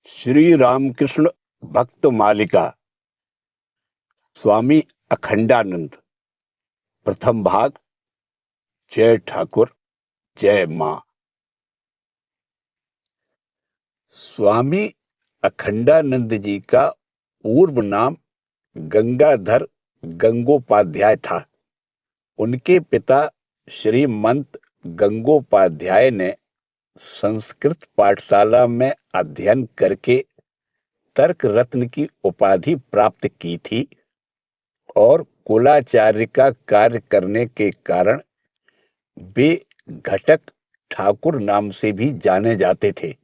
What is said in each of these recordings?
श्री रामकृष्ण भक्त मालिका स्वामी अखंडानंद प्रथम भाग। जय ठाकुर जय मां। स्वामी अखंडानंद जी का पूर्व नाम गंगाधर गंगोपाध्याय था। उनके पिता श्रीमंत गंगोपाध्याय ने संस्कृत पाठशाला में अध्ययन करके तर्क रत्न की उपाधि प्राप्त की थी और कुलाचार्य का कार्य करने के कारण वे घटक ठाकुर नाम से भी जाने जाते थे।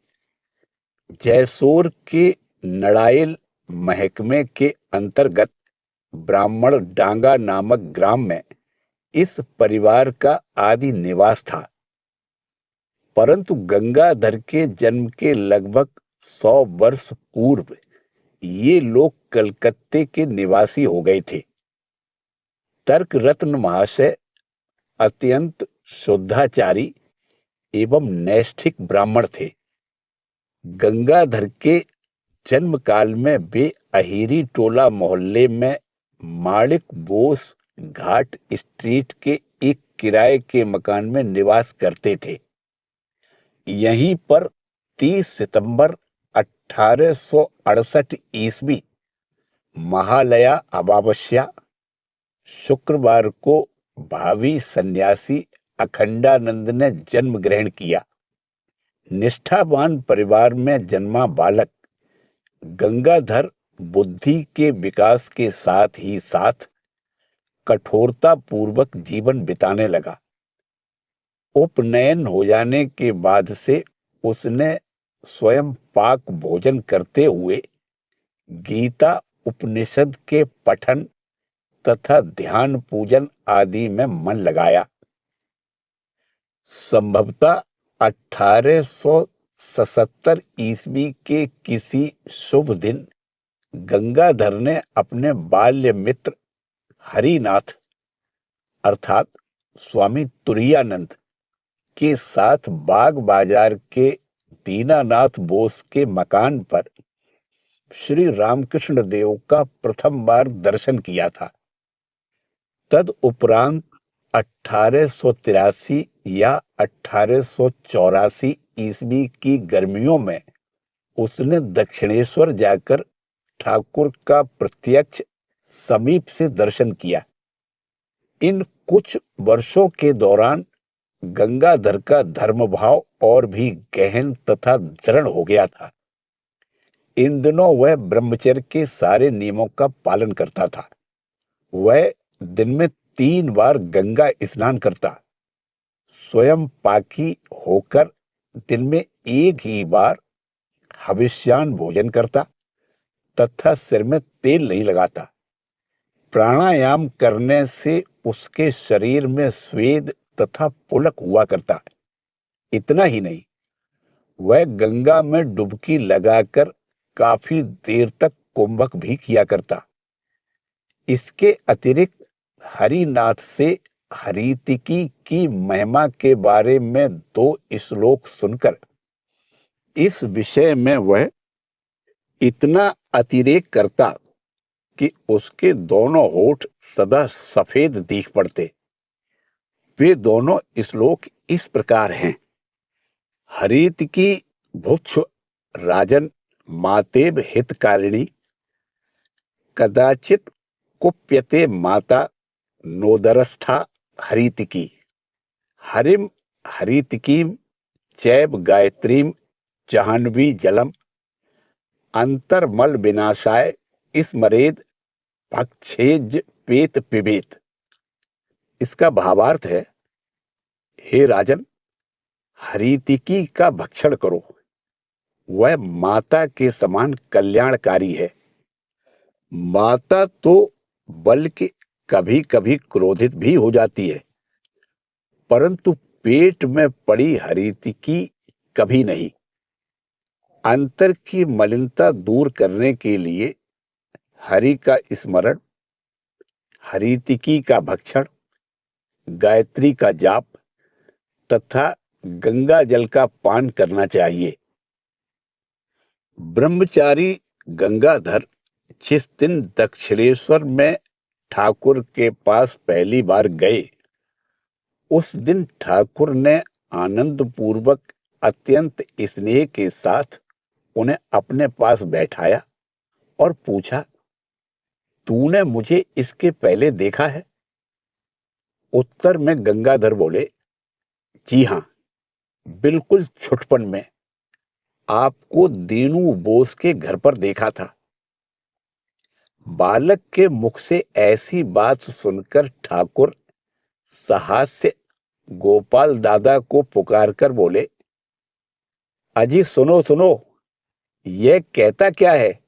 जयसोर के नड़ाइल महकमे के अंतर्गत ब्राह्मण डांगा नामक ग्राम में इस परिवार का आदि निवास था। परंतु गंगाधर के जन्म के लगभग 100 वर्ष पूर्व ये लोग कलकत्ते के निवासी हो गए थे। तर्क रत्न महाशय अत्यंत शुद्धाचारी एवं नैष्ठिक ब्राह्मण थे। गंगाधर के जन्म काल में वे अहिरी टोला मोहल्ले में माणिक बोस घाट स्ट्रीट के एक किराए के मकान में निवास करते थे। यहीं पर 30 सितंबर 1868 ईस्वी महालया अमावस्या शुक्रवार को भावी सन्यासी अखंडानंद ने जन्म ग्रहण किया। निष्ठावान परिवार में जन्मा बालक गंगाधर बुद्धि के विकास के साथ ही साथ कठोरता पूर्वक जीवन बिताने लगा। उपनयन हो जाने के बाद से उसने स्वयं पाक भोजन करते हुए गीता उपनिषद के पठन तथा ध्यान पूजन आदि में मन लगाया। संभवतः 1877 ईस्वी के किसी शुभ दिन गंगाधर ने अपने बाल्य मित्र हरिनाथ अर्थात स्वामी तुरायानंद के साथ बाग बाजार के दीनानाथ बोस के मकान पर श्री रामकृष्ण देव का प्रथम बार दर्शन किया था। तद उपरांत 1883 या 1884 ईस्वी की गर्मियों में उसने दक्षिणेश्वर जाकर ठाकुर का प्रत्यक्ष समीप से दर्शन किया। इन कुछ वर्षों के दौरान गंगाधर का धर्मभाव और भी गहन तथा दृढ़ हो गया था। इन दिनों वह ब्रह्मचर्य के सारे नियमों का पालन करता था। वह दिन में 3 बार गंगा स्नान करता, स्वयं पाकी होकर दिन में एक ही बार हविष्यान भोजन करता तथा सिर में तेल नहीं लगाता। प्राणायाम करने से उसके शरीर में स्वेद तथा पुलक हुआ करता। इतना ही नहीं, वह गंगा में डुबकी लगाकर काफी देर तक कुंभक भी किया करता। इसके अतिरिक्त हरिनाथ से हरितिकी की महिमा के बारे में 2 श्लोक सुनकर इस विषय में वह इतना अतिरेक करता कि उसके दोनों होठ सदा सफेद दिख पड़ते। वे दोनों श्लोक इस प्रकार हैं। हरितिकी भुक्ष राजन मातेब हितकारिणी कदाचित कुप्यते माता नोदरस्था हरितिकी हरिम हरितिकीम चैव गायत्रीम जाह्नवी जलम अंतर्मल विनाशाय स्मरेद भक्षेज पेत पिबेत। इसका भावार्थ है, हे राजन, हरितिकी का भक्षण करो, वह माता के समान कल्याणकारी है। माता तो बल्कि कभी कभी क्रोधित भी हो जाती है, परंतु पेट में पड़ी हरितिकी कभी नहीं। अंतर की मलिनता दूर करने के लिए हरि का स्मरण, हरितिकी का भक्षण, गायत्री का जाप तथा गंगा जल का पान करना चाहिए। ब्रह्मचारी गंगाधर जिस दिन दक्षिणेश्वर में ठाकुर के पास पहली बार गए, उस दिन ठाकुर ने आनंद पूर्वक अत्यंत स्नेह के साथ उन्हें अपने पास बैठाया और पूछा, तूने मुझे इसके पहले देखा है? उत्तर में गंगाधर बोले, जी हां, बिल्कुल छुटपन में आपको दीनू बोस के घर पर देखा था। बालक के मुख से ऐसी बात सुनकर ठाकुर सहास्य गोपाल दादा को पुकारकर बोले, अजी सुनो सुनो, यह कहता क्या है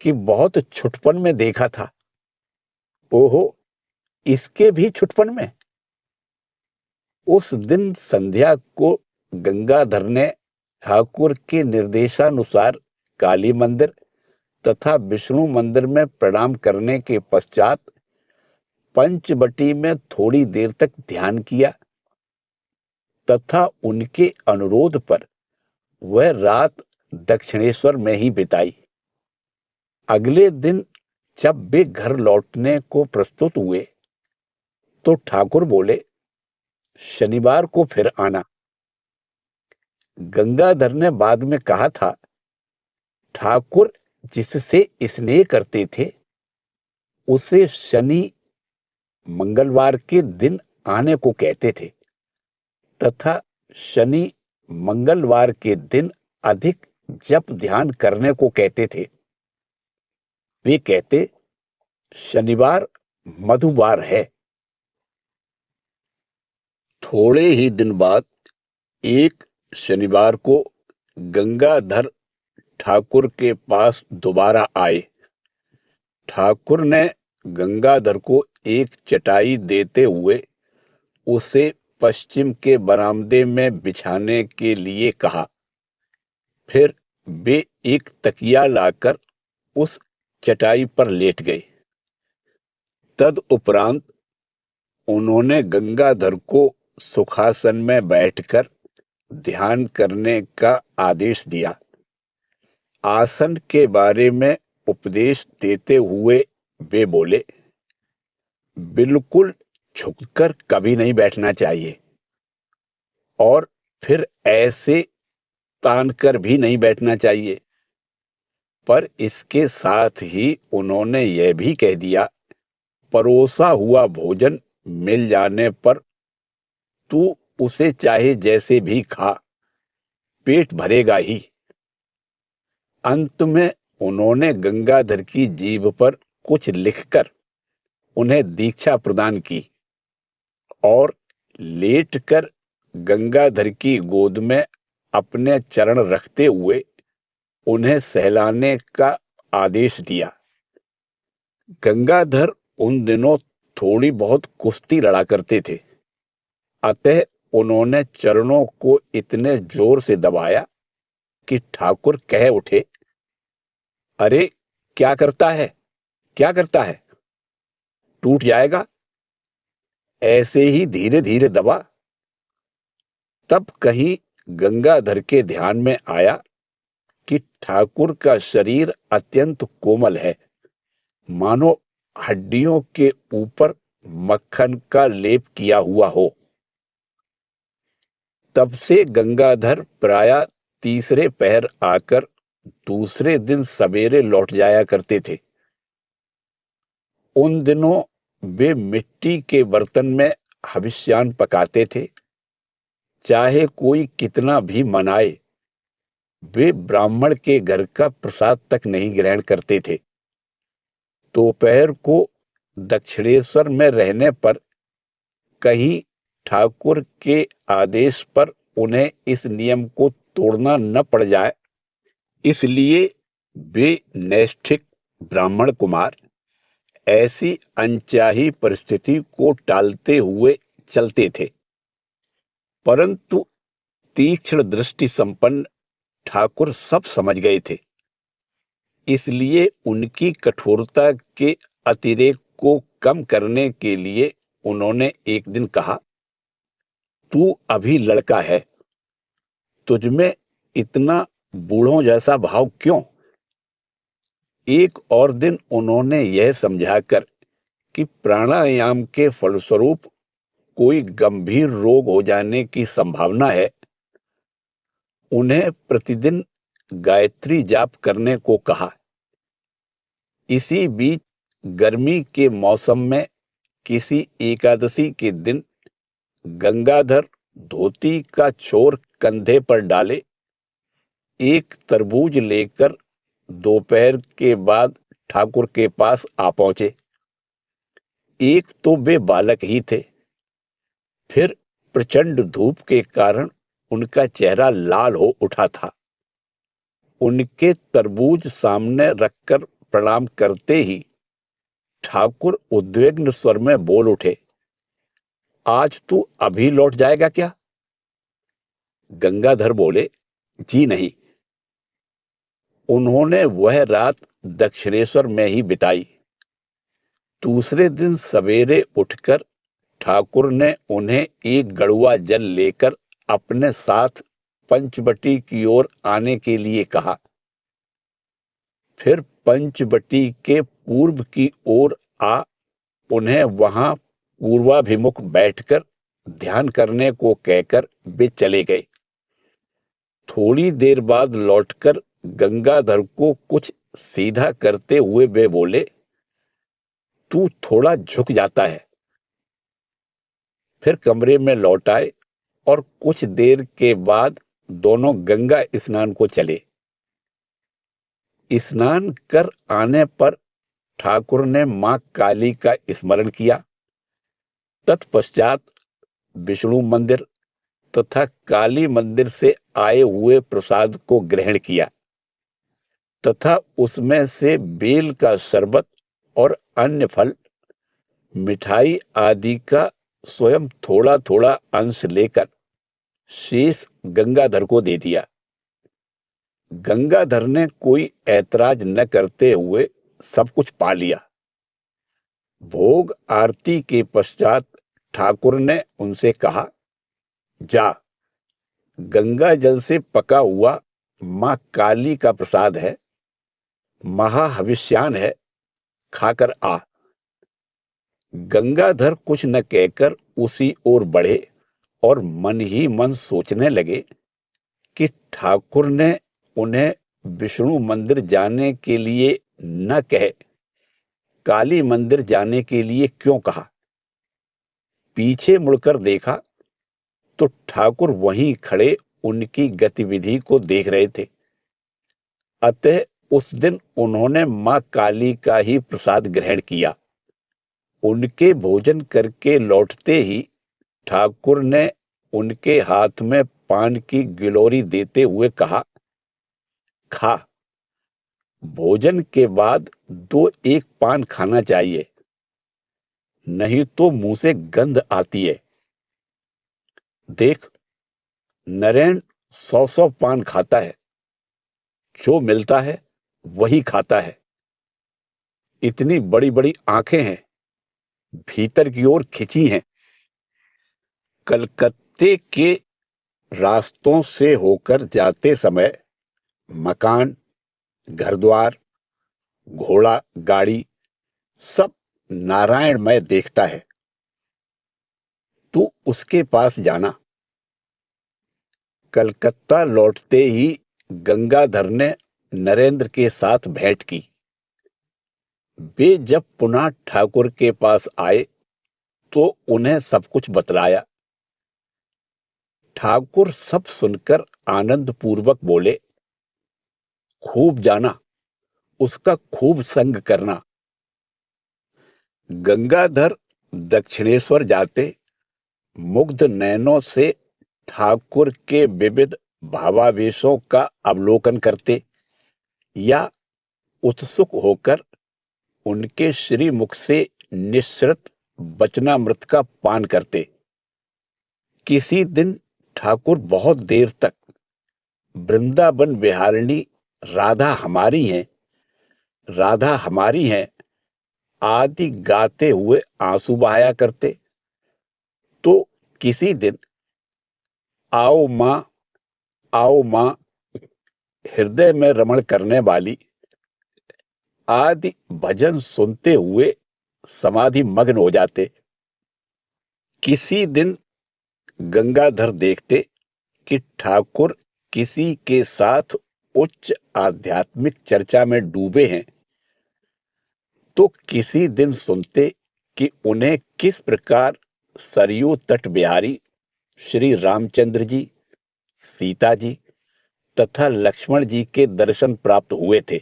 कि बहुत छुटपन में देखा था? ओहो, इसके भी छुटपन में? उस दिन संध्या को गंगाधर ने ठाकुर के निर्देशानुसार काली मंदिर तथा विष्णु मंदिर में प्रणाम करने के पश्चात पंचवटी में थोड़ी देर तक ध्यान किया तथा उनके अनुरोध पर वह रात दक्षिणेश्वर में ही बिताई। अगले दिन जब वे घर लौटने को प्रस्तुत हुए तो ठाकुर बोले, शनिवार को फिर आना। गंगाधर ने बाद में कहा था, ठाकुर जिससे स्नेह करते थे उसे शनि मंगलवार के दिन आने को कहते थे तथा शनि मंगलवार के दिन अधिक जप ध्यान करने को कहते थे। वे कहते, शनिवार मधुवार है। थोड़े ही दिन बाद एक शनिवार को गंगाधर ठाकुर के पास दोबारा आए। ठाकुर ने गंगाधर को एक चटाई देते हुए उसे पश्चिम के बरामदे में बिछाने के लिए कहा। फिर वे एक तकिया लाकर उस चटाई पर लेट गए। तदुपरांत उन्होंने गंगाधर को सुखासन में बैठकर ध्यान करने का आदेश दिया। आसन के बारे में उपदेश देते हुए वे बोले, बिल्कुल झुककर कभी नहीं बैठना चाहिए और फिर ऐसे तान कर भी नहीं बैठना चाहिए। पर इसके साथ ही उन्होंने यह भी कह दिया, परोसा हुआ भोजन मिल जाने पर तू उसे चाहे जैसे भी खा, पेट भरेगा ही। अंत में उन्होंने गंगाधर की जीभ पर कुछ लिखकर उन्हें दीक्षा प्रदान की और लेटकर गंगाधर की गोद में अपने चरण रखते हुए उन्हें सहलाने का आदेश दिया। गंगाधर उन दिनों थोड़ी बहुत कुश्ती लड़ा करते थे, अतः उन्होंने चरणों को इतने जोर से दबाया कि ठाकुर कह उठे, अरे क्या करता है, क्या करता है, टूट जाएगा, ऐसे ही धीरे धीरे दबा। तब कहीं गंगाधर के ध्यान में आया कि ठाकुर का शरीर अत्यंत कोमल है, मानो हड्डियों के ऊपर मक्खन का लेप किया हुआ हो। तब से गंगाधर प्रायः तीसरे पहर आकर दूसरे दिन सवेरे लौट जाया करते थे। उन दिनों वे मिट्टी के बर्तन में हविष्यान्न पकाते थे। चाहे कोई कितना भी मनाए, वे ब्राह्मण के घर का प्रसाद तक नहीं ग्रहण करते थे। दोपहर को दक्षिणेश्वर में रहने पर कहीं ठाकुर के आदेश पर उन्हें इस नियम को तोड़ना न पड़ जाए, इसलिए वे नैष्ठिक ब्राह्मण कुमार ऐसी अनचाही परिस्थिति को टालते हुए चलते थे। परंतु तीक्ष्ण दृष्टि संपन्न ठाकुर सब समझ गए थे, इसलिए उनकी कठोरता के अतिरेक को कम करने के लिए उन्होंने एक दिन कहा, तू अभी लड़का है, तुझमें इतना बूढ़ों जैसा भाव क्यों? एक और दिन उन्होंने यह समझाकर कि प्राणायाम के फलस्वरूप कोई गंभीर रोग हो जाने की संभावना है, उन्हें प्रतिदिन गायत्री जाप करने को कहा। इसी बीच गर्मी के मौसम में किसी एकादशी के दिन गंगाधर धोती का छोर कंधे पर डाले एक तरबूज लेकर दोपहर के बाद ठाकुर के पास आ पहुंचे। एक तो वे बालक ही थे, फिर प्रचंड धूप के कारण उनका चेहरा लाल हो उठा था। उनके तरबूज सामने रखकर प्रणाम करते ही ठाकुर उद्विग्न स्वर में बोल उठे, आज तू अभी लौट जाएगा क्या? गंगाधर बोले, जी नहीं। उन्होंने वह रात दक्षिणेश्वर में ही बिताई। दूसरे दिन सवेरे उठकर ठाकुर ने उन्हें एक गड़ुआ जल लेकर अपने साथ पंचवटी की ओर आने के लिए कहा। फिर पंचवटी के पूर्व की ओर आ उन्हें वहां पूर्वाभिमुख बैठकर ध्यान करने को कहकर वे चले गए। थोड़ी देर बाद लौटकर गंगाधर को कुछ सीधा करते हुए वे बोले, तू थोड़ा झुक जाता है। फिर कमरे में लौट आए और कुछ देर के बाद दोनों गंगा स्नान को चले। स्नान कर आने पर ठाकुर ने मां काली का स्मरण किया। तत्पश्चात विष्णु मंदिर तथा काली मंदिर से आए हुए प्रसाद को ग्रहण किया तथा उसमें से बेल का शरबत और अन्य फल, मिठाई आदि का स्वयं थोड़ा थोड़ा अंश लेकर शेष गंगाधर को दे दिया। गंगाधर ने कोई ऐतराज न करते हुए सब कुछ पा लिया। भोग आरती के पश्चात ठाकुर ने उनसे कहा, जा, गंगा जल से पका हुआ मां काली का प्रसाद है, महाहविष्यान है, खाकर आ। गंगाधर कुछ न कहकर उसी ओर बढ़े और मन ही मन सोचने लगे कि ठाकुर ने उन्हें विष्णु मंदिर जाने के लिए न कहे काली मंदिर जाने के लिए क्यों कहा। पीछे मुड़कर देखा तो ठाकुर वहीं खड़े उनकी गतिविधि को देख रहे थे। अतः उस दिन उन्होंने मां काली का ही प्रसाद ग्रहण किया। उनके भोजन करके लौटते ही ठाकुर ने उनके हाथ में पान की गिलोरी देते हुए कहा, खा, भोजन के बाद दो एक पान खाना चाहिए, नहीं तो मुंह से गंध आती है। देख, नरेन 100 पान खाता है, जो मिलता है वही खाता है। इतनी बड़ी बड़ी आंखें हैं, भीतर की ओर खिंची हैं। कलकत्ते के रास्तों से होकर जाते समय मकान, घर द्वार, घोड़ा गाड़ी सब नारायणमय देखता है। तू उसके पास जाना। कलकत्ता लौटते ही गंगाधर ने नरेंद्र के साथ भेंट की। वे जब पुनः ठाकुर के पास आए तो उन्हें सब कुछ बतलाया। ठाकुर सब सुनकर आनंद पूर्वक बोले, खूब जाना, उसका खूब संग करना। गंगाधर दक्षिणेश्वर जाते मुग्ध नयनों से ठाकुर के विविध भावावेशों का अवलोकन करते या उत्सुक होकर उनके श्रीमुख से निःसृत वचनामृत का पान करते। किसी दिन ठाकुर बहुत देर तक वृंदावन विहारिणी राधा हमारी हैं, राधा हमारी हैं आदि गाते हुए आंसू बहाया करते। तो किसी दिन आओ मां हृदय में रमण करने वाली आदि भजन सुनते हुए समाधि मग्न हो जाते। किसी दिन गंगाधर देखते कि ठाकुर किसी के साथ उच्च आध्यात्मिक चर्चा में डूबे हैं, तो किसी दिन सुनते कि उन्हें किस प्रकार सरयू तट बिहारी श्री रामचंद्र जी, सीता जी तथा लक्ष्मण जी के दर्शन प्राप्त हुए थे।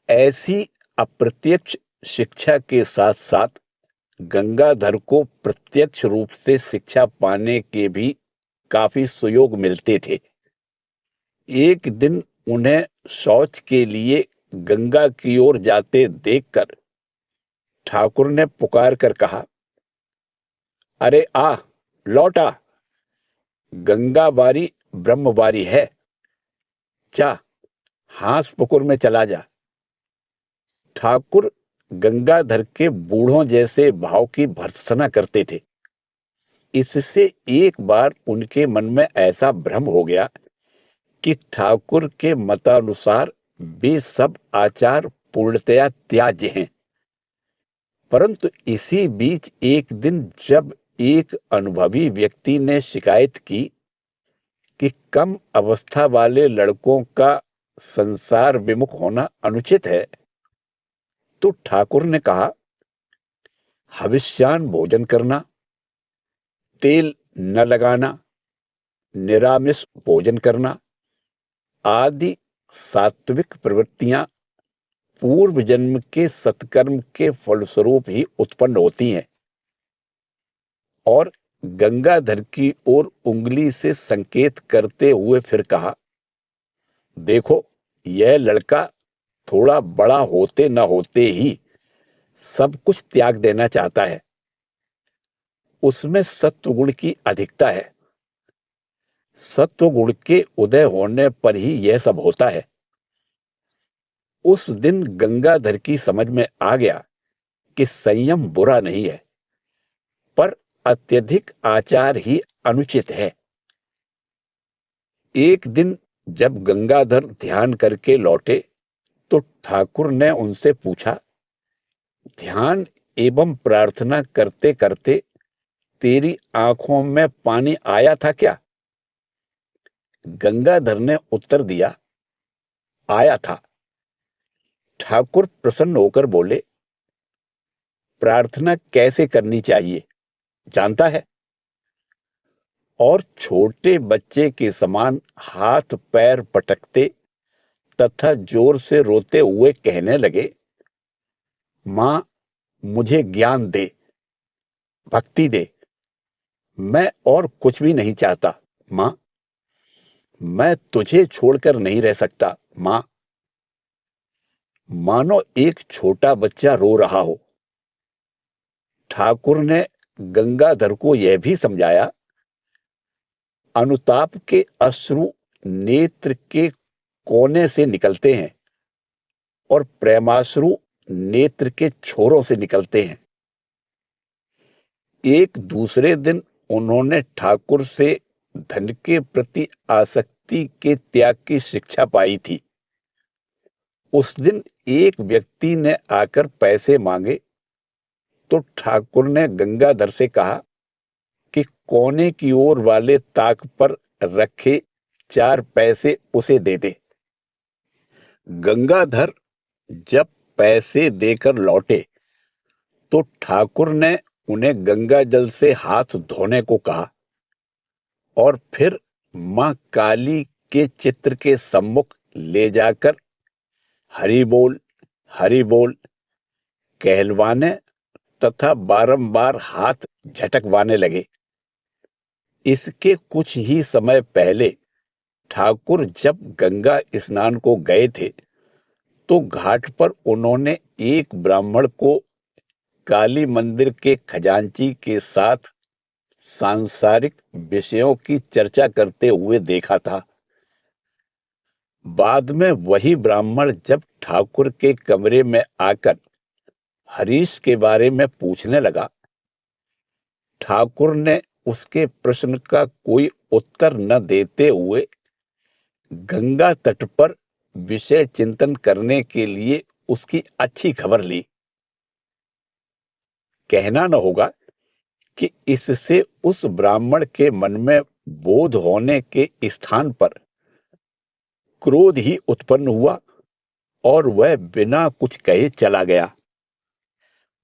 ऐसी अप्रत्यक्ष शिक्षा के साथ साथ गंगाधर को प्रत्यक्ष रूप से शिक्षा पाने के भी काफी सुयोग मिलते थे। एक दिन उन्हें शौच के लिए गंगा की ओर जाते देखकर ठाकुर ने पुकार कर कहा, अरे आ, लौट आ, गंगाबारी ब्रह्मबारी है, जा हांस पुकुर में चला जा। ठाकुर गंगाधर के बूढ़ों जैसे भाव की भर्त्सना करते थे। इससे एक बार उनके मन में ऐसा भ्रम हो गया कि ठाकुर के मतानुसार वे सब आचार पूर्णतया त्याज्य हैं। परंतु इसी बीच एक दिन जब एक अनुभवी व्यक्ति ने शिकायत की कि कम अवस्था वाले लड़कों का संसार विमुख होना अनुचित है, तो ठाकुर ने कहा, हविष्यान भोजन करना, तेल न लगाना, निरामिष भोजन करना आदि सात्विक प्रवृत्तियां पूर्व जन्म के सत्कर्म के फलस्वरूप ही उत्पन्न होती हैं। और गंगाधर की ओर उंगली से संकेत करते हुए फिर कहा, देखो यह लड़का थोड़ा बड़ा होते न होते ही सब कुछ त्याग देना चाहता है। उसमें सत्व गुण की अधिकता है। सत्व गुण के उदय होने पर ही यह सब होता है। उस दिन गंगाधर की समझ में आ गया कि संयम बुरा नहीं है, पर अत्यधिक आचार ही अनुचित है। एक दिन जब गंगाधर ध्यान करके लौटे तो ठाकुर ने उनसे पूछा, ध्यान एवं प्रार्थना करते करते तेरी आंखों में पानी आया था क्या? गंगाधर ने उत्तर दिया, आया था। ठाकुर प्रसन्न होकर बोले, प्रार्थना कैसे करनी चाहिए जानता है? और छोटे बच्चे के समान हाथ पैर पटकते तथा जोर से रोते हुए कहने लगे, मां मुझे ज्ञान दे, भक्ति दे, मैं और कुछ भी नहीं चाहता। मां, मैं तुझे छोड़कर नहीं रह सकता। मां। मानो एक छोटा बच्चा रो रहा हो। ठाकुर ने गंगाधर को यह भी समझाया, अनुताप के अश्रु नेत्र के कोने से निकलते हैं और प्रेमाश्रु नेत्र के छोरों से निकलते हैं। एक दूसरे दिन उन्होंने ठाकुर से धन के प्रति आसक्ति के त्याग की शिक्षा पाई थी। उस दिन एक व्यक्ति ने आकर पैसे मांगे तो ठाकुर ने गंगाधर से कहा कि कोने की ओर वाले ताक पर रखे 4 पैसे उसे दे दे। गंगाधर जब पैसे देकर लौटे तो ठाकुर ने उन्हें गंगा जल से हाथ धोने को कहा और फिर मां काली के चित्र के सम्मुख ले जाकर हरि बोल कहलवाने तथा बारंबार हाथ झटकवाने लगे। इसके कुछ ही समय पहले ठाकुर जब गंगा स्नान को गए थे तो घाट पर उन्होंने एक ब्राह्मण को काली मंदिर के खजांची के साथ सांसारिक विषयों की चर्चा करते हुए देखा था। बाद में वही ब्राह्मण जब ठाकुर के कमरे में आकर हरीश के बारे में पूछने लगा, ठाकुर ने उसके प्रश्न का कोई उत्तर न देते हुए गंगा तट पर विषय चिंतन करने के लिए उसकी अच्छी खबर ली। कहना न होगा कि इससे उस ब्राह्मण के मन में बोध होने के स्थान पर क्रोध ही उत्पन्न हुआ और वह बिना कुछ कहे चला गया।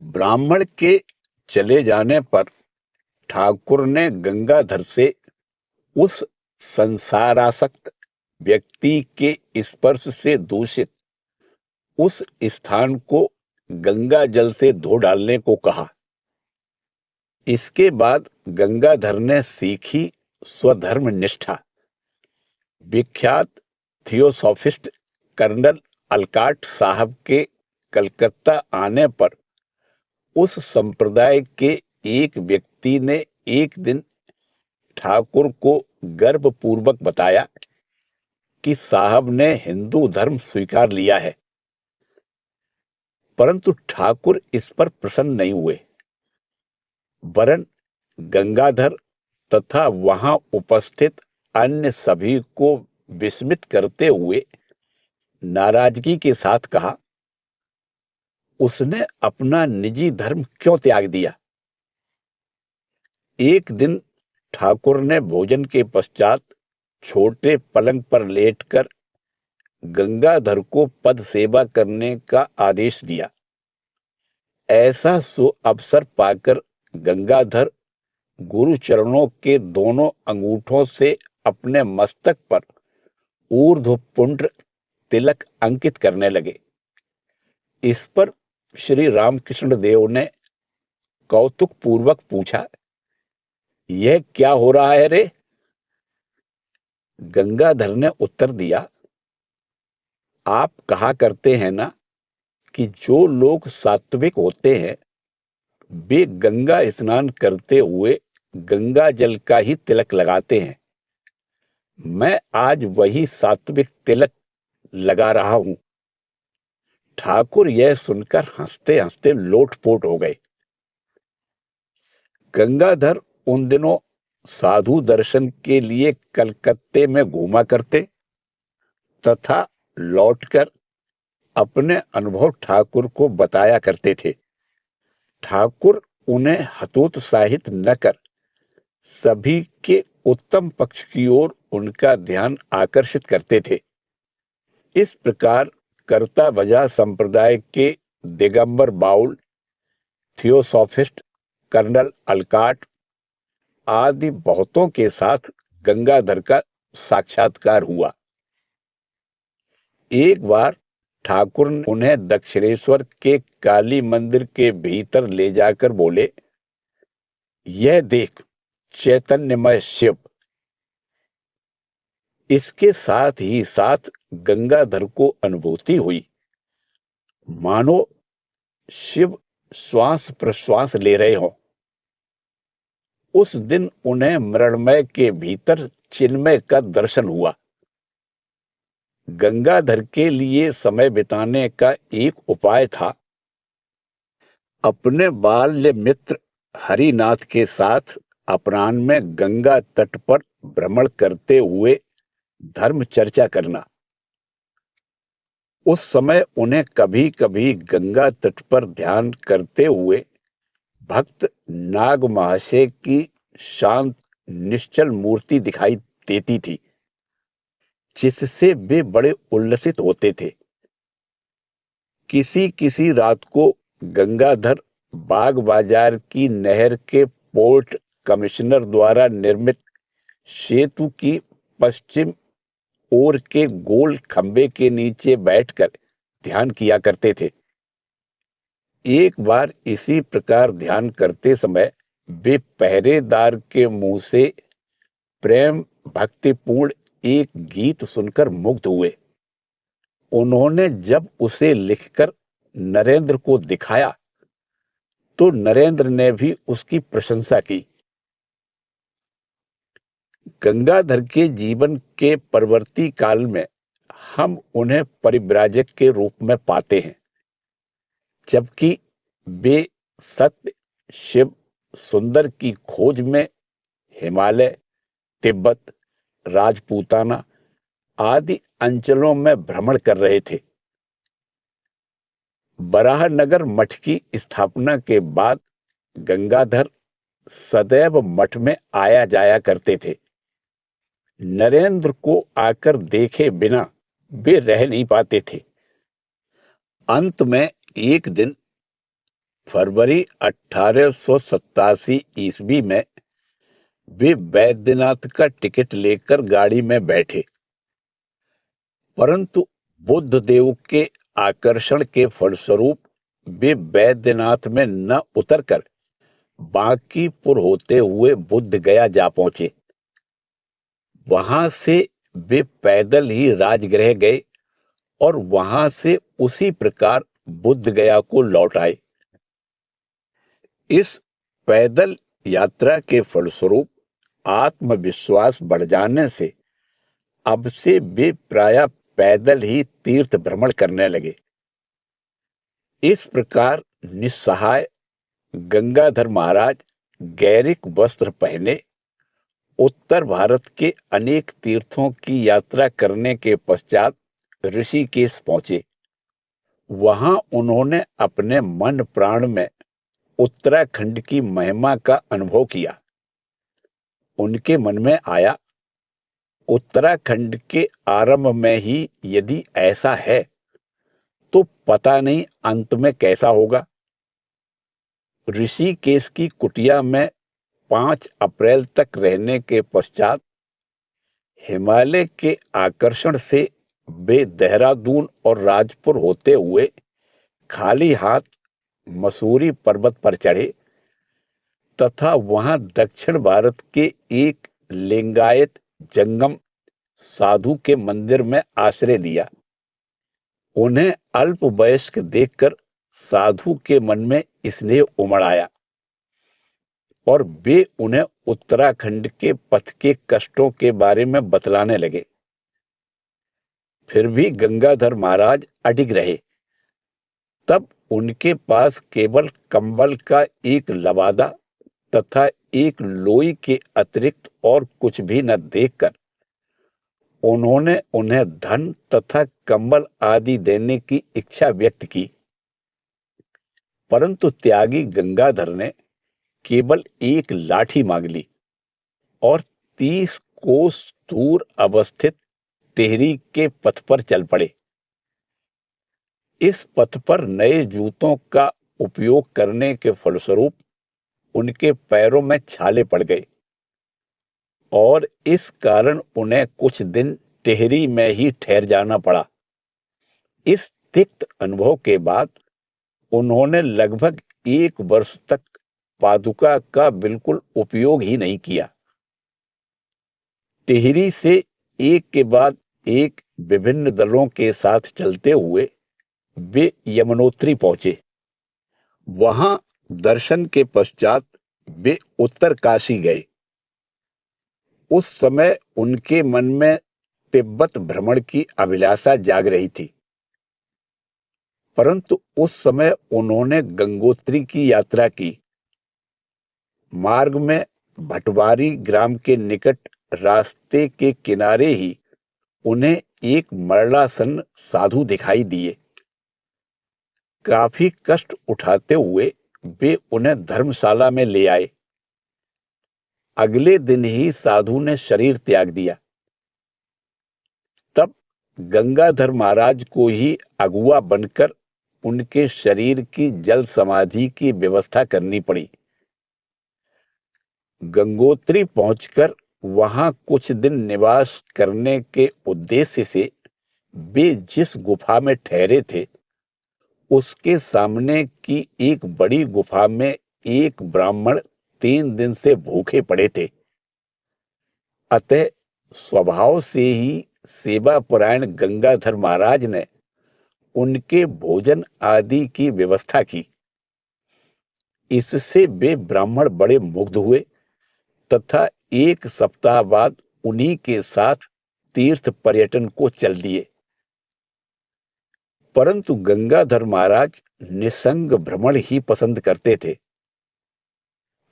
ब्राह्मण के चले जाने पर ठाकुर ने गंगाधर से उस संसारासक्त व्यक्ति के स्पर्श से दूषित उस स्थान को गंगा जल से धो डालने को कहा। इसके बाद गंगाधर ने सीखी स्वधर्म निष्ठा। विख्यात थियोसॉफिस्ट कर्नल अलकाट साहब के कलकत्ता आने पर उस संप्रदाय के एक व्यक्ति ने एक दिन ठाकुर को गर्वपूर्वक बताया कि साहब ने हिंदू धर्म स्वीकार लिया है। परंतु ठाकुर इस पर प्रसन्न नहीं हुए, वरन गंगाधर तथा वहां उपस्थित अन्य सभी को विस्मित करते हुए नाराजगी के साथ कहा, उसने अपना निजी धर्म क्यों त्याग दिया। एक दिन ठाकुर ने भोजन के पश्चात छोटे पलंग पर लेटकर गंगाधर को पद सेवा करने का आदेश दिया। ऐसा अवसर पाकर गंगाधर गुरु चरणों के दोनों अंगूठों से अपने मस्तक पर ऊर्ध्वपुंड्र तिलक अंकित करने लगे। इस पर श्री रामकृष्ण देव ने कौतुक पूर्वक पूछा, यह क्या हो रहा है रे? गंगाधर ने उत्तर दिया, आप कहा करते हैं ना कि जो लोग सात्विक होते हैं वे गंगा स्नान करते हुए गंगा जल का ही तिलक लगाते हैं। मैं आज वही सात्विक तिलक लगा रहा हूं। ठाकुर यह सुनकर हंसते हंसते लोटपोट हो गए। गंगाधर उन दिनों साधु दर्शन के लिए कलकत्ते में घूमा करते तथा लौटकर अपने अनुभव ठाकुर को बताया करते थे। ठाकुर उन्हें हतोत्साहित न कर सभी के उत्तम पक्ष की ओर उनका ध्यान आकर्षित करते थे। इस प्रकार कर्ता बजा संप्रदाय के Digambar Baul, theosophist colonel Olcott आदि बहुतों के साथ गंगाधर का साक्षात्कार हुआ। एक बार ठाकुर ने उन्हें दक्षिणेश्वर के काली मंदिर के भीतर ले जाकर बोले, यह देख चैतन्यमय शिव। इसके साथ ही साथ गंगाधर को अनुभूति हुई मानो शिव श्वास प्रश्वास ले रहे हों। उस दिन उन्हें मृण्मय के भीतर चिन्मय का दर्शन हुआ। गंगाधर के लिए समय बिताने का एक उपाय था अपने बाल्य मित्र हरिनाथ के साथ अपराह्न में गंगा तट पर भ्रमण करते हुए धर्म चर्चा करना। उस समय उन्हें कभी कभी गंगा तट पर ध्यान करते हुए भक्त नाग महाशय की शांत निश्चल मूर्ति दिखाई देती थी, जिससे वे बड़े उल्लसित होते थे। किसी किसी रात को गंगाधर बाग बाजार की नहर के पोर्ट कमिश्नर द्वारा निर्मित सेतु की पश्चिम ओर के गोल खंबे के नीचे बैठकर ध्यान किया करते थे। एक बार इसी प्रकार ध्यान करते समय वे पहरेदार के मुंह से प्रेम भक्तिपूर्ण एक गीत सुनकर मुग्ध हुए। उन्होंने जब उसे लिखकर नरेंद्र को दिखाया तो नरेंद्र ने भी उसकी प्रशंसा की। गंगाधर के जीवन के परवर्ती काल में हम उन्हें परिव्राजक के रूप में पाते हैं, जबकि वे सत्य, शिव, सुंदर की खोज में हिमालय, तिब्बत, राजपूताना आदि अंचलों में भ्रमण कर रहे थे। बराहनगर मठ की स्थापना के बाद गंगाधर सदैव मठ में आया जाया करते थे। नरेंद्र को आकर देखे बिना वे रह नहीं पाते थे। अंत में एक दिन फरवरी 1887 ईस्वी में वे बैद्यनाथ का टिकट लेकर गाड़ी में बैठे, परंतु बुद्ध देव के आकर्षण के फलस्वरूप वे बैद्यनाथ में न उतरकर बांकीपुर होते हुए बुद्ध गया जा पहुंचे। वहां से वे पैदल ही राजगृह गए और वहां से उसी प्रकार बुद्ध गया को लौट आए। इस पैदल यात्रा के फलस्वरूप आत्मविश्वास बढ़ जाने से अब से वे प्रायः पैदल ही तीर्थ भ्रमण करने लगे। इस प्रकार निस्सहाय गंगाधर महाराज गैरिक वस्त्र पहने उत्तर भारत के अनेक तीर्थों की यात्रा करने के पश्चात ऋषिकेश पहुंचे। वहां उन्होंने अपने मन प्राण में उत्तराखंड की महिमा का अनुभव किया। उनके मन में आया, उत्तराखंड के आरंभ में ही यदि ऐसा है तो पता नहीं अंत में कैसा होगा। ऋषिकेश की कुटिया में 5 अप्रैल तक रहने के पश्चात हिमालय के आकर्षण से वे देहरादून और राजपुर होते हुए खाली हाथ मसूरी पर्वत पर चढ़े तथा वहां दक्षिण भारत के एक लिंगायत जंगम साधु के मंदिर में आश्रय लिया। उन्हें अल्प वयस्क देखकर साधु के मन में स्नेह उमड़ आया और वे उन्हें उत्तराखंड के पथ के कष्टों के बारे में बतलाने लगे। फिर भी गंगाधर महाराज अडिग रहे। तब उनके पास केवल कंबल का एक लबादा तथा एक लोई के अतिरिक्त और कुछ भी न देखकर उन्होंने उन्हें धन तथा कंबल आदि देने की इच्छा व्यक्त की, परंतु त्यागी गंगाधर ने केवल एक लाठी मांग ली और 30 कोस दूर अवस्थित टिहरी के पथ पर चल पड़े। इस पथ पर नए जूतों का उपयोग करने के फलस्वरूप उनके पैरों में छाले पड़ गए और इस कारण उन्हें कुछ दिन टिहरी में ही ठहर जाना पड़ा। इस तिक्त अनुभव के बाद उन्होंने लगभग 1 वर्ष तक पादुका का बिल्कुल उपयोग ही नहीं किया। टिहरी से एक के बाद एक विभिन्न दलों के साथ चलते हुए वे यमुनोत्री पहुंचे। वहां दर्शन के पश्चात वे उत्तरकाशी गए। उस समय उनके मन में तिब्बत भ्रमण की अभिलाषा जाग रही थी, परंतु उस समय उन्होंने गंगोत्री की यात्रा की। मार्ग में भटवारी ग्राम के निकट रास्ते के किनारे ही उन्हें एक मरणासन्न साधु दिखाई दिए। काफी कष्ट उठाते हुए वे उन्हें धर्मशाला में ले आए। अगले दिन ही साधु ने शरीर त्याग दिया। तब गंगाधर महाराज को ही अगुआ बनकर उनके शरीर की जल समाधि की व्यवस्था करनी पड़ी। गंगोत्री पहुंचकर वहां कुछ दिन निवास करने के उद्देश्य से वे जिस गुफा में ठहरे थे उसके सामने की एक बड़ी गुफा में एक ब्राह्मण 3 दिन से भूखे पड़े थे। अतः स्वभाव से ही सेवापरायण गंगाधर महाराज ने उनके भोजन आदि की व्यवस्था की। इससे वे ब्राह्मण बड़े मुग्ध हुए तथा 1 सप्ताह बाद उन्हीं के साथ तीर्थ पर्यटन को चल दिए। परंतु गंगाधर महाराज निसंग भ्रमण ही पसंद करते थे।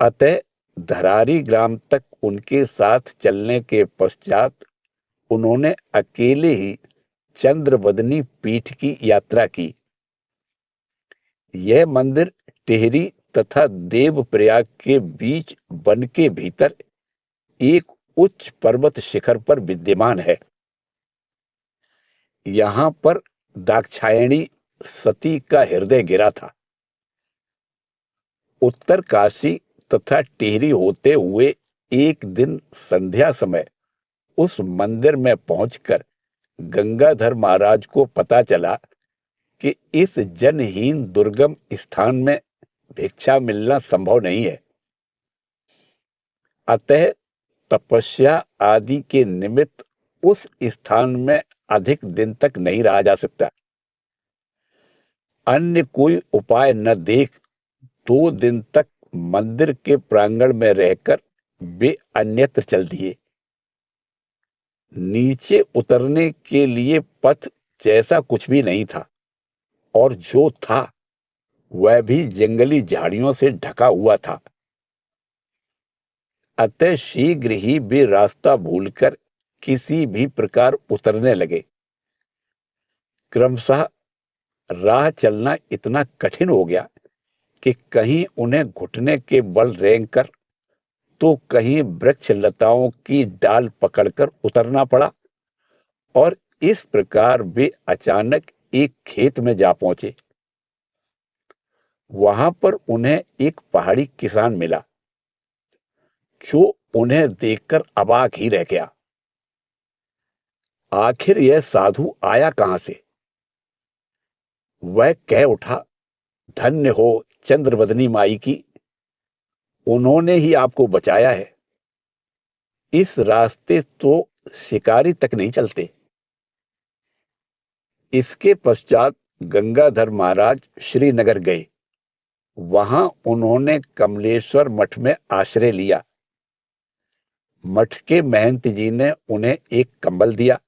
अतः धरारी ग्राम तक उनके साथ चलने के पश्चात उन्होंने अकेले ही चंद्रवदनी पीठ की यात्रा की। यह मंदिर टिहरी तथा देवप्रयाग के बीच वन के भीतर एक उच्च पर्वत शिखर पर विद्यमान है। यहाँ पर दाक्षायणी सती का हृदय गिरा था। उत्तर काशी तथा टिहरी होते हुए एक दिन संध्या समय उस मंदिर में पहुंचकर गंगाधर महाराज को पता चला कि इस जनहीन दुर्गम स्थान में भिक्षा मिलना संभव नहीं है। अतः तपस्या आदि के निमित्त उस स्थान में अधिक दिन तक नहीं रहा जा सकता। अन्य कोई उपाय न देख 2 दिन तक मंदिर के प्रांगण में रहकर वे अन्यत्र चल दिए। नीचे उतरने के लिए पथ जैसा कुछ भी नहीं था, और जो था वह भी जंगली झाड़ियों से ढका हुआ था। अतः शीघ्र ही वे रास्ता भूलकर किसी भी प्रकार उतरने लगे। क्रमशः राह चलना इतना कठिन हो गया कि कहीं उन्हें घुटने के बल रेंगकर तो कहीं वृक्ष लताओं की डाल पकड़कर उतरना पड़ा, और इस प्रकार वे अचानक एक खेत में जा पहुंचे। वहां पर उन्हें एक पहाड़ी किसान मिला, जो उन्हें देखकर अवाक ही रह गया। आखिर यह साधु आया कहां से? वह कह उठा, धन्य हो चंद्रवदनी माई की, उन्होंने ही आपको बचाया है। इस रास्ते तो शिकारी तक नहीं चलते। इसके पश्चात गंगाधर महाराज श्रीनगर गए। वहां उन्होंने कमलेश्वर मठ में आश्रय लिया। मठ के महंत जी ने उन्हें एक कंबल दिया।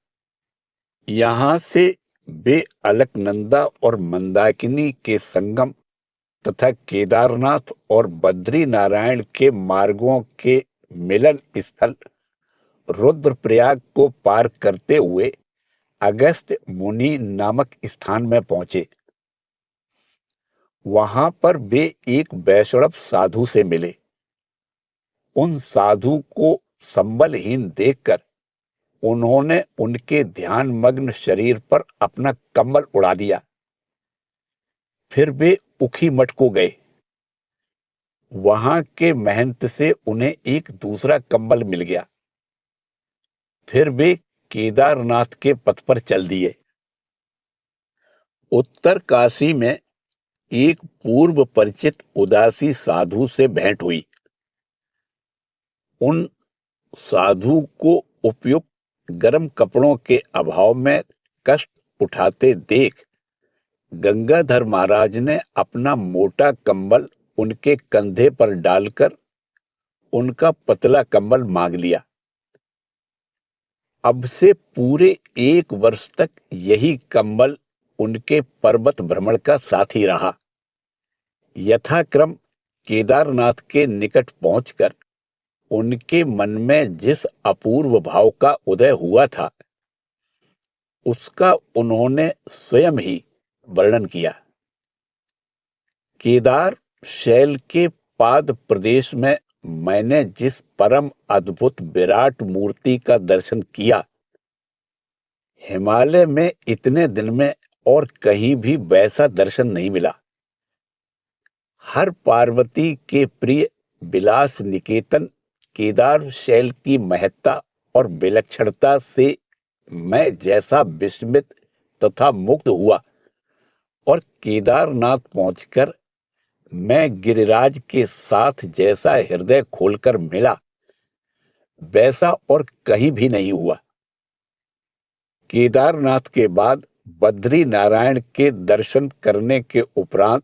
यहां से वे अलकनंदा और मंदाकिनी के संगम तथा केदारनाथ और बद्री नारायण के मार्गों के मिलन स्थल रुद्रप्रयाग को पार करते हुए अगस्त्य मुनि नामक स्थान में पहुंचे। वहां पर वे एक वैष्णव साधु से मिले। उन साधु को संबलहीन देखकर उन्होंने उनके ध्यान मग्न शरीर पर अपना कंबल उड़ा दिया। फिर वे उखी मठ को गए। वहां के महंत से उन्हें एक दूसरा कंबल मिल गया। फिर वे केदारनाथ के पथ पर चल दिए। उत्तर काशी में एक पूर्व परिचित उदासी साधु से भेंट हुई। उन साधु को उपयुक्त गर्म कपड़ों के अभाव में कष्ट उठाते देख गंगाधर महाराज ने अपना मोटा कंबल उनके कंधे पर डालकर उनका पतला कंबल मांग लिया। अब से पूरे 1 वर्ष तक यही कंबल उनके पर्वत भ्रमण का साथी रहा। यथाक्रम केदारनाथ के निकट पहुंचकर उनके मन में जिस अपूर्व भाव का उदय हुआ था, उसका उन्होंने स्वयं ही वर्णन किया। केदार शैल के पाद प्रदेश में मैंने जिस परम अद्भुत विराट मूर्ति का दर्शन किया, हिमालय में इतने दिन में और कहीं भी वैसा दर्शन नहीं मिला। हर पार्वती के प्रिय विलास निकेतन केदार शैल की महत्ता और विलक्षणता से मैं जैसा विस्मित तथा मुग्ध हुआ, और केदारनाथ पहुंचकर मैं गिरिराज के साथ जैसा हृदय खोलकर मिला, वैसा और कहीं भी नहीं हुआ। केदारनाथ के बाद बद्री नारायण के दर्शन करने के उपरांत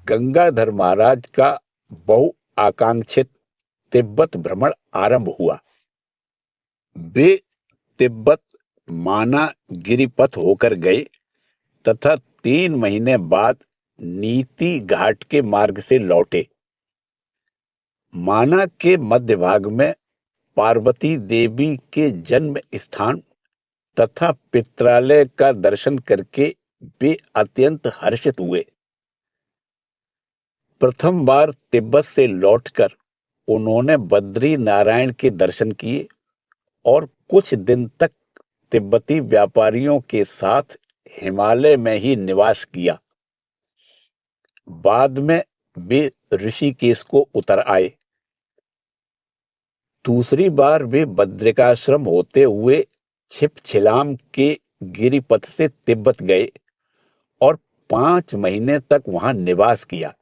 गंगाधर महाराज का बहुआकांक्षित तिब्बत भ्रमण आरंभ हुआ। वे तिब्बत माना गिरिपथ होकर गए तथा 3 महीने बाद नीति घाट के मार्ग से लौटे। माना के मध्य भाग में पार्वती देवी के जन्म स्थान तथा पित्रालय का दर्शन करके वे अत्यंत हर्षित हुए। प्रथम बार तिब्बत से लौटकर उन्होंने बद्री नारायण के दर्शन किए और कुछ दिन तक तिब्बती व्यापारियों के साथ हिमालय में ही निवास किया। बाद में वे ऋषिकेश को उतर आए। दूसरी बार वे बद्रिकाश्रम होते हुए छिपछिलाम के गिरिपथ से तिब्बत गए और 5 महीने तक वहां निवास किया।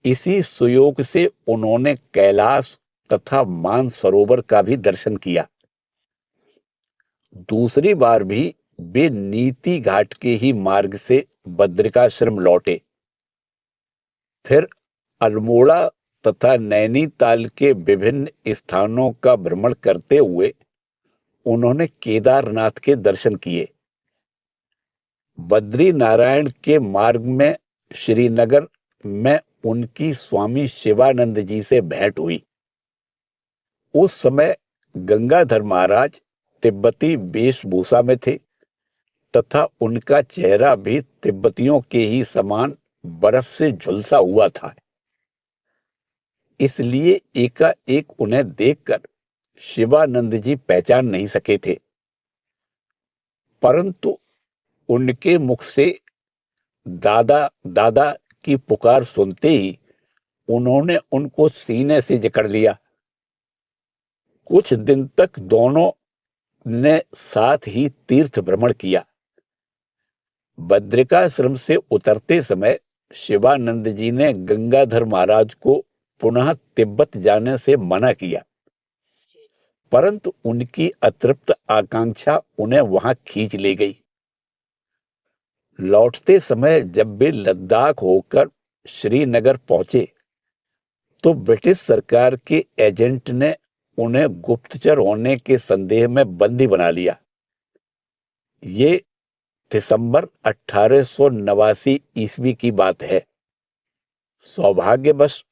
इसी सुयोग से उन्होंने कैलाश तथा मानसरोवर का भी दर्शन किया। दूसरी बार भी वे नीति घाट के ही मार्ग से बद्रिकाश्रम लौटे। फिर अल्मोड़ा तथा नैनीताल के विभिन्न स्थानों का भ्रमण करते हुए उन्होंने केदारनाथ के दर्शन किए। बद्री नारायण के मार्ग में श्रीनगर में उनकी स्वामी शिवानंद जी से भेंट हुई। उस समय गंगाधर महाराज तिब्बती वेशभूषा में थे तथा उनका चेहरा भी तिब्बतियों के ही समान बर्फ से झुलसा हुआ था। इसलिए एकाएक उन्हें देखकर शिवानंद जी पहचान नहीं सके थे, परंतु उनके मुख से दादा दादा की पुकार सुनते ही उन्होंने उनको सीने से जकड़ लिया। कुछ दिन तक दोनों ने साथ ही तीर्थ भ्रमण किया। बद्रिकाश्रम से उतरते समय शिवानंद जी ने गंगाधर महाराज को पुनः तिब्बत जाने से मना किया, परंतु उनकी अतृप्त आकांक्षा उन्हें वहां खींच ले गई। लौटते समय जब वे लद्दाख होकर श्रीनगर पहुंचे तो ब्रिटिश सरकार के एजेंट ने उन्हें गुप्तचर होने के संदेह में बंदी बना लिया। ये दिसंबर 1889 ईस्वी की बात है। सौभाग्यवश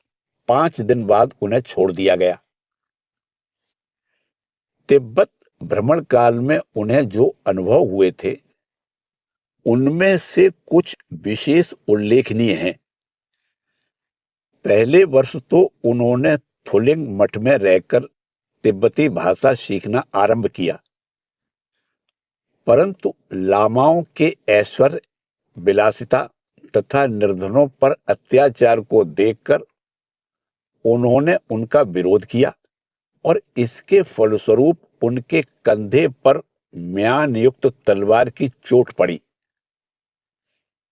5 दिन बाद उन्हें छोड़ दिया गया। तिब्बत भ्रमण काल में उन्हें जो अनुभव हुए थे उनमें से कुछ विशेष उल्लेखनीय हैं। पहले वर्ष तो उन्होंने थुलिंग मठ में रहकर तिब्बती भाषा सीखना आरंभ किया, परंतु लामाओं के ऐश्वर्य, विलासिता तथा निर्धनों पर अत्याचार को देखकर उन्होंने उनका विरोध किया और इसके फलस्वरूप उनके कंधे पर म्यान युक्त तलवार की चोट पड़ी।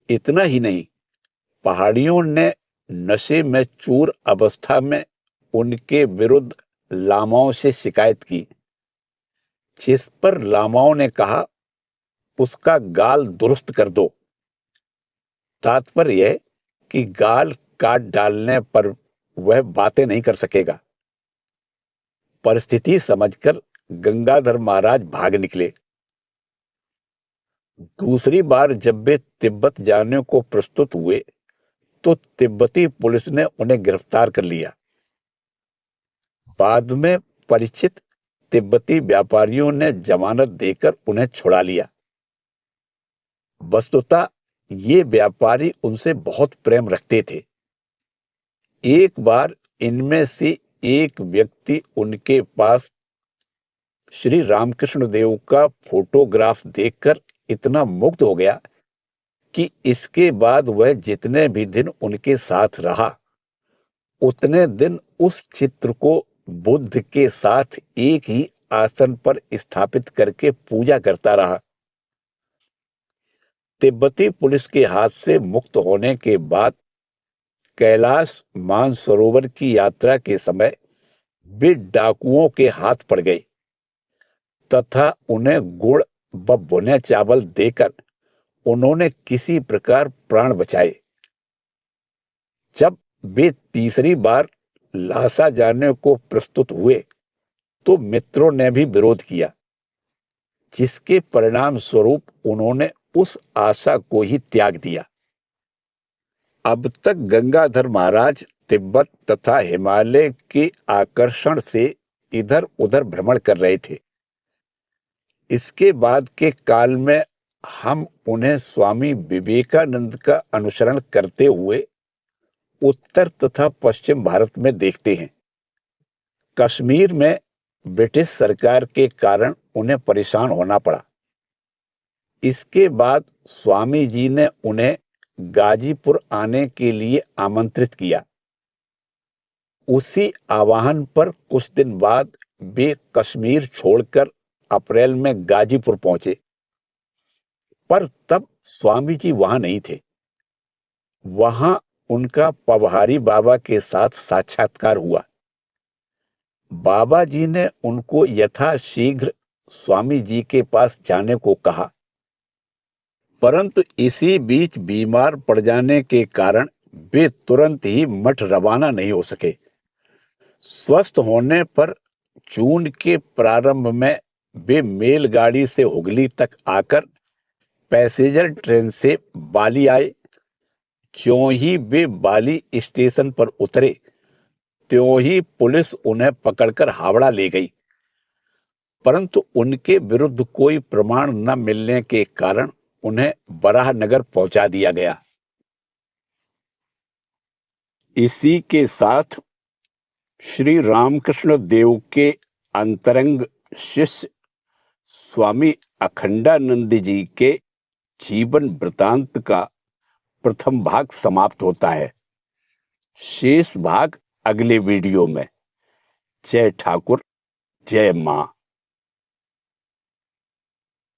इतना ही नहीं, पहाड़ियों ने नशे में चूर अवस्था में उनके विरुद्ध लामाओं से शिकायत की, जिस पर लामाओं ने कहा उसका गाल दुरुस्त कर दो। तात्पर्य यह कि गाल काट डालने पर वह बातें नहीं कर सकेगा। परिस्थिति समझकर गंगाधर महाराज भाग निकले। दूसरी बार जब वे तिब्बत जाने को प्रस्तुत हुए तो तिब्बती पुलिस ने उन्हें गिरफ्तार कर लिया। बाद में परिचित तिब्बती व्यापारियों ने जमानत देकर उन्हें छुड़ा लिया। वस्तुतः ये व्यापारी उनसे बहुत प्रेम रखते थे। एक बार इनमें से एक व्यक्ति उनके पास श्री रामकृष्ण देव का फोटोग्राफ देखकर इतना मुग्ध हो गया कि इसके बाद वह जितने भी दिन उनके साथ रहा उतने दिन उस चित्र को बुद्ध के साथ एक ही आसन पर स्थापित करके पूजा करता रहा। तिब्बती पुलिस के हाथ से मुक्त होने के बाद कैलाश मानसरोवर की यात्रा के समय वे डाकुओं के हाथ पड़ गए तथा उन्हें गुड़ व भुने चावल देकर उन्होंने किसी प्रकार प्राण बचाए। जब वे तीसरी बार लासा जाने को प्रस्तुत हुए तो मित्रों ने भी विरोध किया, जिसके परिणाम स्वरूप उन्होंने उस आशा को ही त्याग दिया। अब तक गंगाधर महाराज तिब्बत तथा हिमालय के आकर्षण से इधर उधर भ्रमण कर रहे थे। इसके बाद के काल में हम उन्हें स्वामी विवेकानंद का अनुसरण करते हुए उत्तर तथा पश्चिम भारत में देखते हैं। कश्मीर में ब्रिटिश सरकार के कारण उन्हें परेशान होना पड़ा। इसके बाद स्वामी जी ने उन्हें गाजीपुर आने के लिए आमंत्रित किया। उसी आह्वान पर कुछ दिन बाद वे कश्मीर छोड़कर अप्रैल में गाजीपुर पहुंचे, पर तब स्वामी जी वहां नहीं थे। वहां उनका पवहारी बाबा के साथ साक्षात्कार हुआ। बाबा जी ने उनको यथाशीघ्र स्वामी जी के पास जाने को कहा, परंतु इसी बीच बीमार पड़ जाने के कारण वे तुरंत ही मठ रवाना नहीं हो सके। स्वस्थ होने पर जून के प्रारंभ में वे मेलगाड़ी से हुगली तक आकर पैसेंजर ट्रेन से बाली आए। ज्यों ही वे बाली स्टेशन पर उतरे, त्यों ही पुलिस उन्हें पकड़कर हावड़ा ले गई, परंतु उनके विरुद्ध कोई प्रमाण न मिलने के कारण उन्हें बराहनगर पहुंचा दिया गया। इसी के साथ श्री रामकृष्ण देव के अंतरंग शिष्य स्वामी अखंडानंद जी के जीवन वृतांत का प्रथम भाग समाप्त होता है। शेष भाग अगले वीडियो में। जय ठाकुर, जय मां।